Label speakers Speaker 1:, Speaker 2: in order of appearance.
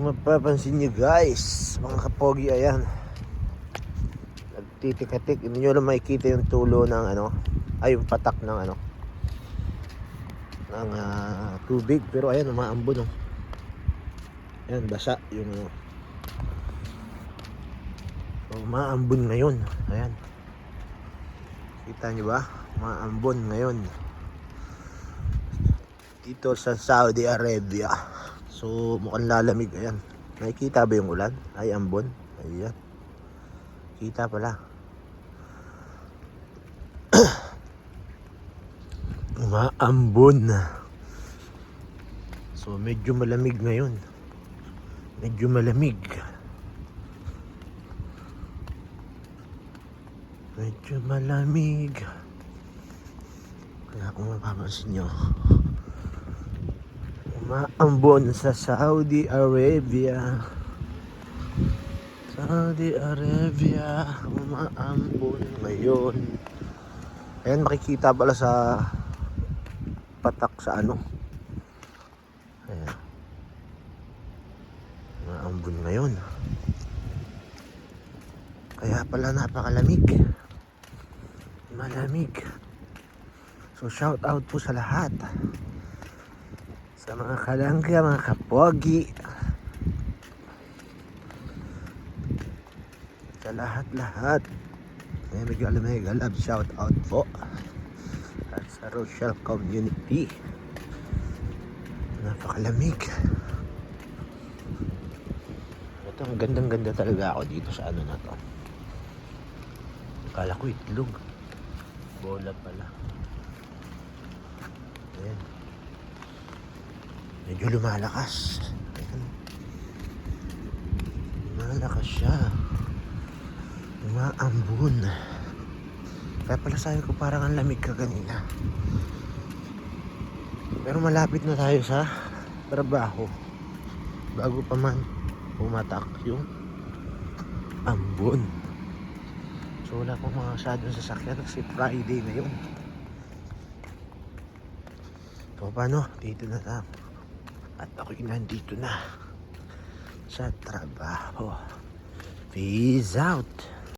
Speaker 1: Kung mapapansin nyo guys, mga kapogi, ayan, nagtitikatik. Hindi nyo lang makikita yung tulo ng ano, ay yung patak ng ano, ng tubig. Pero ayan, umaambon oh. Ayan, basa yung ano. So, umaambon ngayon. Ayan, kita nyo ba? Umaambon ngayon dito sa Saudi Arabia. So mukhang lalamig. Ayan, nakikita ba yung ulan? Ay, ambon. Ayan, kita pala. Umaambon. So medyo malamig ngayon. Medyo malamig. Medyo malamig. Kaya kung mapapansin nyo, umaambon sa Saudi Arabia. Saudi Arabia, umaambon ngayon. Ayan, makikita pala sa patak sa ano. Ayan, umaambon ngayon. Kaya pala napakalamig. Malamig. So shout out po sa lahat, sa mga kalangga, mga kapogi, sa lahat-lahat. May galab shout out po. At sa Rochelle community, napakalamig. Ito, ang gandang-ganda talaga ako dito sa ano na to. Akala ko itlog, bola pala. Ayan, medyo lumalakas. Ayan, lumalakas siya, umaambon. Kaya pala sabi ko parang ang lamig ka kanina. Pero malapit na tayo sa trabaho bago pa man pumatak yung ambon. So wala pong mga masyadong sasakyan kasi Friday na yun. So paano? Dito na lang. At ako'y nandito na sa trabaho. Peace out.